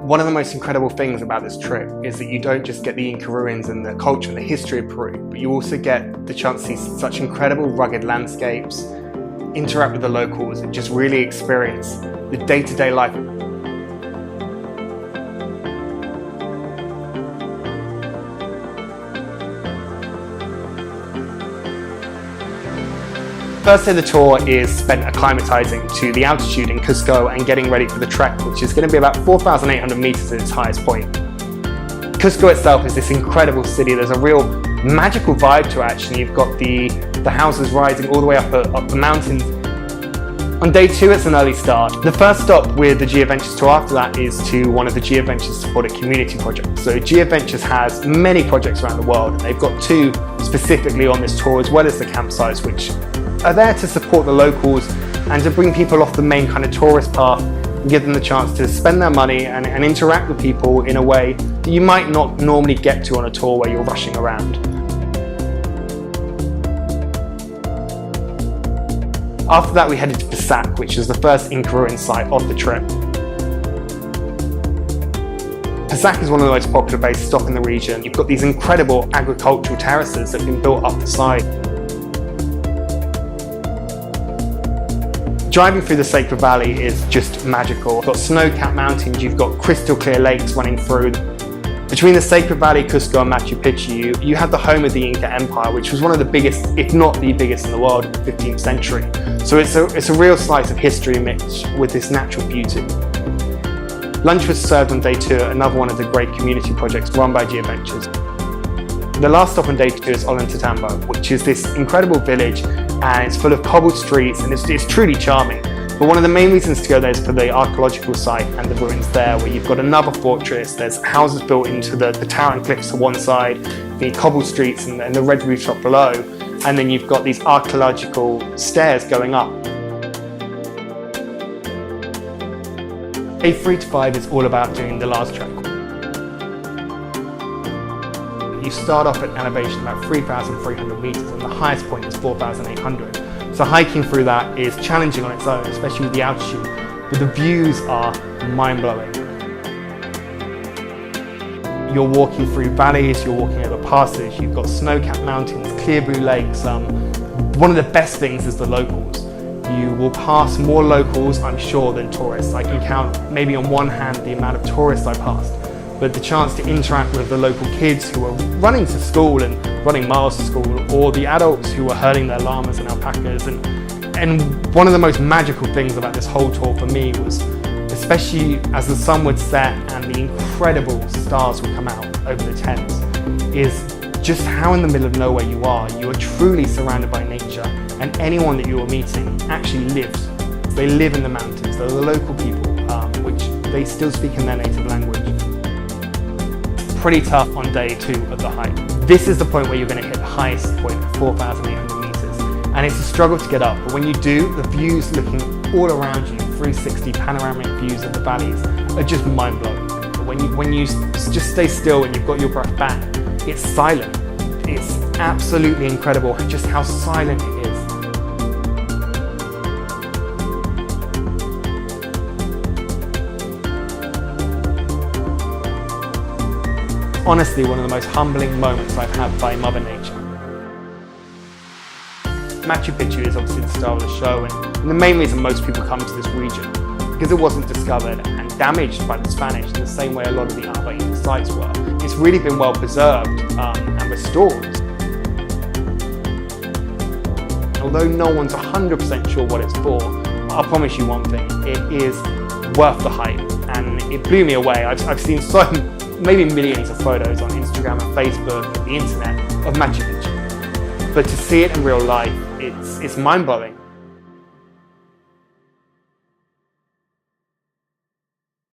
One of the most incredible things about this trip is that you don't just get the Inca ruins and the culture and the history of Peru, but you also get the chance to see such incredible rugged landscapes, interact with the locals, and just really experience the day-to-day life. First day of the tour is spent acclimatizing to the altitude in Cusco and getting ready for the trek, which is going to be about 4,800 meters at its highest point. Cusco itself is this incredible city. There's a real magical vibe to it, actually. You've got the houses rising all the way up the mountains. On day 2, it's an early start. The first stop with the G-Adventures tour after that is to one of the G-Adventures supported community projects. So G-Adventures has many projects around the world, and they've got 2 specifically on this tour, as well as the campsites, which are there to support the locals and to bring people off the main kind of tourist path and give them the chance to spend their money and interact with people in a way that you might not normally get to on a tour where you're rushing around. After that, we headed to Picchu, which is the first Inca ruin site of the trip. Picchu is one of the most popular base stops in the region. You've got these incredible agricultural terraces that have been built up the side. Driving through the Sacred Valley is just magical. You've got snow-capped mountains, you've got crystal clear lakes running through. Between the Sacred Valley, Cusco and Machu Picchu, you have the home of the Inca Empire, which was one of the biggest, if not the biggest in the world in the 15th century. So it's a real slice of history mixed with this natural beauty. Lunch was served on day 2 at another one of the great community projects run by G-Adventures. The last stop on day 2 is Ollantaytambo, which is this incredible village, and it's full of cobbled streets, and it's truly charming. But one of the main reasons to go there is for the archaeological site and the ruins there, where you've got another fortress. There's houses built into the towering cliffs to one side, the cobbled streets and the red rooftop below, and then you've got these archaeological stairs going up. Day 3 to 5 is all about doing the Lares trek. You start off at an elevation about 3,300 meters, and the highest point is 4,800. So hiking through that is challenging on its own, especially with the altitude, but the views are mind-blowing. You're walking through valleys, you're walking over passes, you've got snow-capped mountains, clear blue lakes. One of the best things is the locals. You will pass more locals, I'm sure, than tourists. I can count maybe on one hand the amount of tourists I passed, but the chance to interact with the local kids who are running to school and running miles to school, or the adults who are herding their llamas and alpacas. And one of the most magical things about this whole tour for me was, especially as the sun would set and the incredible stars would come out over the tents, is just how in the middle of nowhere you are. You are truly surrounded by nature, and anyone that you are meeting actually lives. They live in the mountains. They're the local people, which they still speak in their native language. Pretty tough on day 2 of the hike. This is the point where you're going to hit the highest point of 4,800 meters, and it's a struggle to get up, but when you do, the views looking all around you, 360 panoramic views of the valleys, are just mind-blowing. But when you just stay still and you've got your breath back, it's silent. It's absolutely incredible just how silent it is. Honestly, one of the most humbling moments I've had by Mother Nature. Machu Picchu is obviously the star of the show, and the main reason most people come to this region, because it wasn't discovered and damaged by the Spanish in the same way a lot of the other Inca sites were. It's really been well preserved and restored. Although no one's 100% sure what it's for, I'll promise you one thing, it is worth the hype, and it blew me away. I've seen maybe millions of photos on Instagram and Facebook and the internet of Machu Picchu. But to see it in real life, it's mind-blowing.